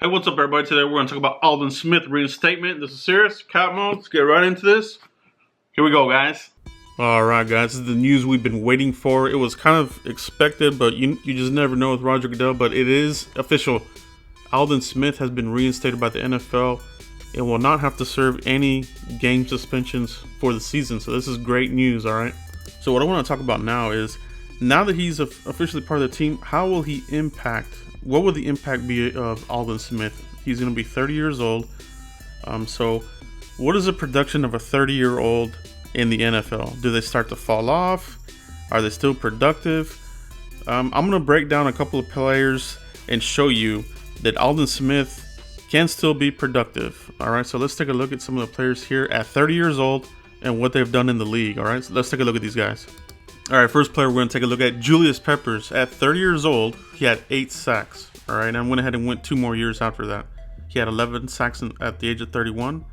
Hey, what's up, everybody? Today we're going to talk about Aldon Smith reinstatement. This is serious. Cat mode. Let's get right into this. Here we go, guys. All right, guys. This is the news we've been waiting for. It was kind of expected, but you just never know with Roger Goodell. But it is official. Aldon Smith has been reinstated by the NFL and will not have to serve any game suspensions for the season. So this is great news, all right? So what I want to talk about now is, now that he's officially part of the team, how will he impact? What will the impact be of Aldon Smith? He's going to be 30 years old. So what is the production of a 30-year-old in the NFL? Do they start to fall off? Are they still productive? I'm going to break down a couple of players and show you that Aldon Smith can still be productive. All right, so let's take a look at some of the players here at 30 years old and what they've done in the league. All right, so let's take a look at these guys. All right, first player we're going to take a look at, Julius Peppers. At 30 years old, he had 8 sacks. All right, and I went ahead and went 2 more years after that. He had 11 sacks at the age of 31.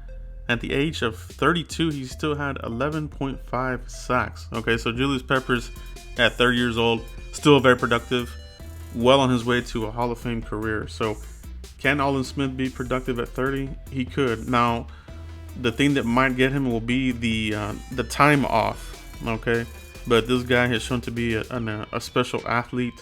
At the age of 32, he still had 11.5 sacks. Okay, so Julius Peppers at 30 years old, still very productive, well on his way to a Hall of Fame career. So can Aldon Smith be productive at 30? He could. Now, the thing that might get him will be the time off, okay? But this guy has shown to be a special athlete,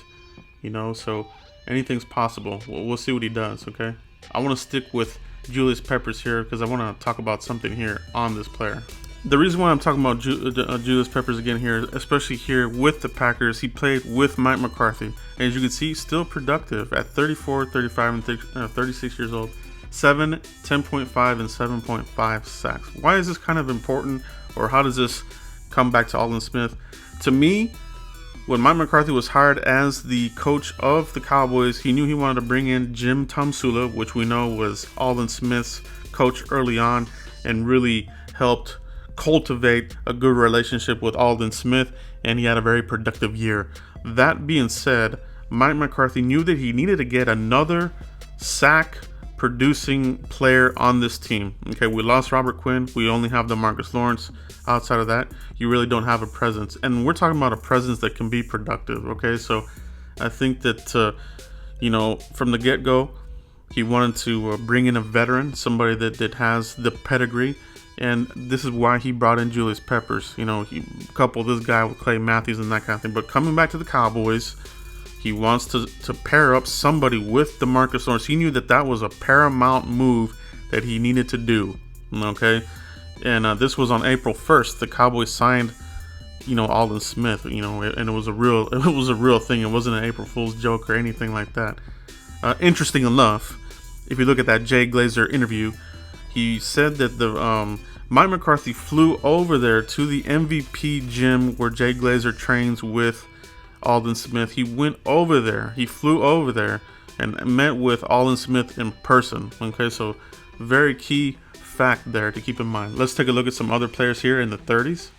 you know, so anything's possible. We'll see what he does, okay? I want to stick with Julius Peppers here because I want to talk about something here on this player. The reason why I'm talking about Julius Peppers again here, especially here with the Packers, he played with Mike McCarthy. And as you can see, still productive at 34, 35, and 36 years old. 7, 10.5, and 7.5 sacks. Why is this kind of important, or how does this come back to Aldon Smith? To me, when Mike McCarthy was hired as the coach of the Cowboys, he knew he wanted to bring in Jim Tomsula, which we know was Aldon Smith's coach early on, and really helped cultivate a good relationship with Aldon Smith, and he had a very productive year. That being said, Mike McCarthy knew that he needed to get another sack producing player on this team. Okay, we lost Robert Quinn. We only have DeMarcus Lawrence. Outside of that, you really don't have a presence. And we're talking about a presence that can be productive. Okay, so I think that, you know, from the get-go, he wanted to bring in a veteran, somebody that has the pedigree. And this is why he brought in Julius Peppers. You know, he coupled this guy with Clay Matthews and that kind of thing. But coming back to the Cowboys, he wants to pair up somebody with DeMarcus Lawrence. He knew that was a paramount move that he needed to do. Okay, and this was on April 1st. The Cowboys signed, you know, Aldon Smith. You know, and it was a real thing. It wasn't an April Fool's joke or anything like that. Interesting enough, if you look at that Jay Glazer interview, he said that the Mike McCarthy flew over there to the MVP gym where Jay Glazer trains with Aldon Smith. He went over there. He flew over there and met with Aldon Smith in person. Okay, so very key fact there to keep in mind. Let's take a look at some other players here in the 30s.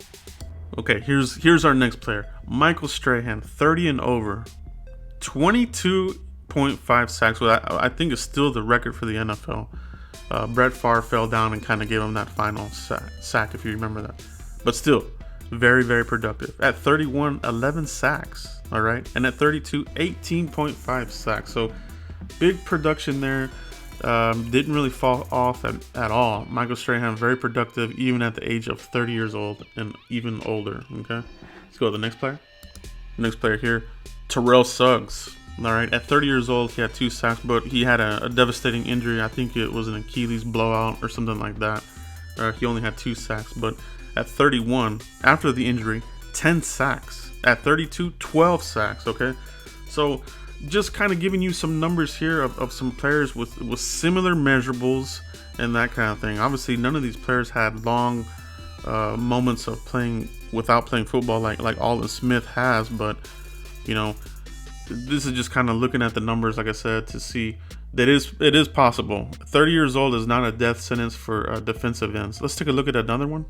Okay, here's our next player, Michael Strahan, 30 and over, 22.5 sacks. Well, I think is still the record for the NFL. Brett Favre fell down and kind of gave him that final sack, if you remember that. But still, very, very productive. At 31, 11 sacks. All right, and at 32, 18.5 sacks. So big production there. Didn't really fall off at all. Michael Strahan, very productive, even at the age of 30 years old and even older. Okay, let's go to the next player. Next player here, Terrell Suggs. All right, at 30 years old, he had 2 sacks, but he had a devastating injury. I think it was an Achilles blowout or something like that. He only had 2 sacks, but at 31, after the injury, 10 sacks. At 32, 12 sacks, okay? So just kind of giving you some numbers here of some players with similar measurables and that kind of thing. Obviously, none of these players had long moments of playing without playing football like Aldon Smith has, but, you know, this is just kind of looking at the numbers, like I said, to see that it is possible. 30 years old is not a death sentence for defensive ends. Let's take a look at another one.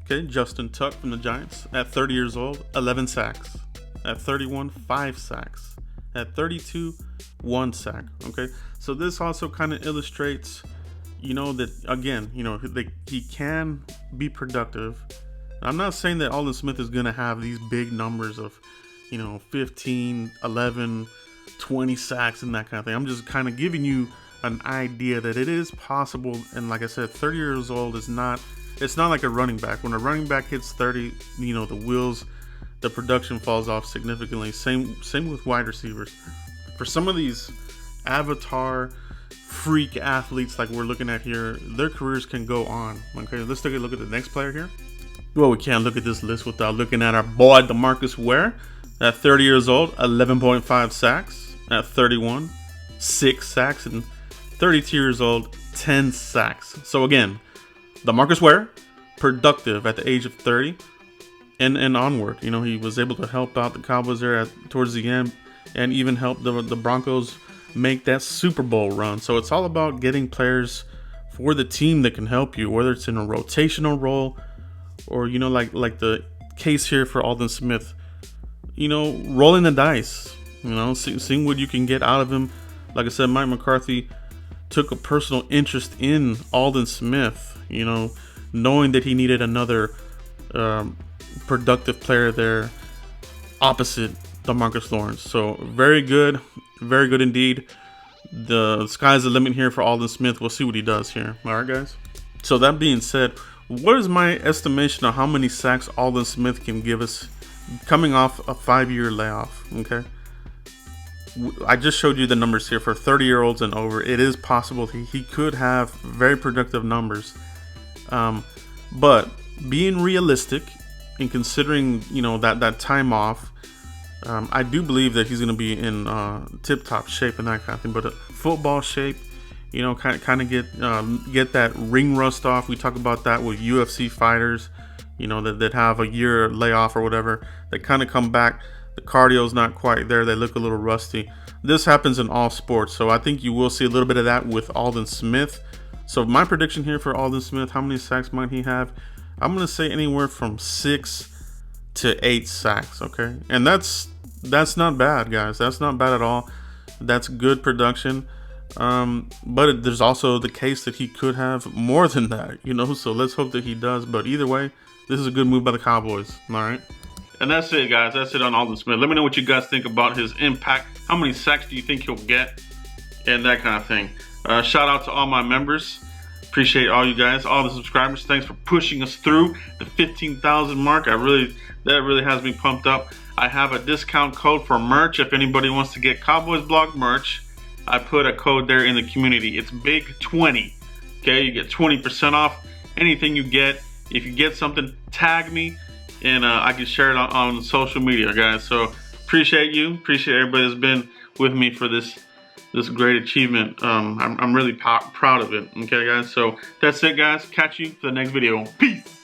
Okay, Justin Tuck from the Giants. At 30 years old, 11 sacks. At 31, 5 sacks. At 32, 1 sack. Okay, so this also kind of illustrates, you know, that again, you know, he can be productive. I'm not saying that Aldon Smith is going to have these big numbers of, you know, 15, 11, 20 sacks and that kind of thing. I'm just kind of giving you an idea that it is possible. And like I said, 30 years old is not, it's not like a running back. When a running back hits 30, you know, the production falls off significantly. Same with wide receivers. For some of these avatar freak athletes like we're looking at here, their careers can go on. Okay, let's take a look at the next player here. Well, we can't look at this list without looking at our boy DeMarcus Ware. At 30 years old, 11.5 sacks. At 31, 6 sacks. And 32 years old, 10 sacks. So again, DeMarcus Ware, productive at the age of 30 and onward. You know, he was able to help out the Cowboys there towards the end, and even help the Broncos make that Super Bowl run. So it's all about getting players for the team that can help you, whether it's in a rotational role or, you know, like the case here for Aldon Smith, you know, rolling the dice, you know, seeing what you can get out of him. Like I said, Mike McCarthy took a personal interest in Aldon Smith, you know, knowing that he needed another productive player there opposite DeMarcus Lawrence. So very good indeed. The sky's the limit here for Aldon Smith. We'll see what he does here. All right, guys. So that being said, what is my estimation of how many sacks Aldon Smith can give us coming off a 5-year layoff? Okay, I just showed you the numbers here for 30-year-olds and over. It is possible he could have very productive numbers, but being realistic and considering, you know, that time off, I do believe that he's going to be in tip-top shape and that kind of thing. But football shape, you know, kind of get that ring rust off. We talk about that with UFC fighters, you know, that have a year layoff or whatever. They kind of come back. The cardio's not quite there. They look a little rusty. This happens in all sports. So I think you will see a little bit of that with Aldon Smith. So my prediction here for Aldon Smith, how many sacks might he have? I'm going to say anywhere from 6 to 8 sacks, okay? And that's not bad, guys. That's not bad at all. That's good production. But there's also the case that he could have more than that, you know? So let's hope that he does. But either way, this is a good move by the Cowboys, all right? And that's it, guys. That's it on Aldon Smith. Let me know what you guys think about his impact. How many sacks do you think he'll get? And that kind of thing. Shout out to all my members. Appreciate all you guys, all the subscribers. Thanks for pushing us through the 15,000 mark. That really has me pumped up. I have a discount code for merch. If anybody wants to get Cowboys Blog merch, I put a code there in the community. It's BIG20. Okay, you get 20% off anything you get. If you get something, tag me, and I can share it on social media, guys. So appreciate you. Appreciate everybody that's been with me for this great achievement. I'm really proud of it. Okay, guys. So that's it, guys. Catch you for the next video. Peace.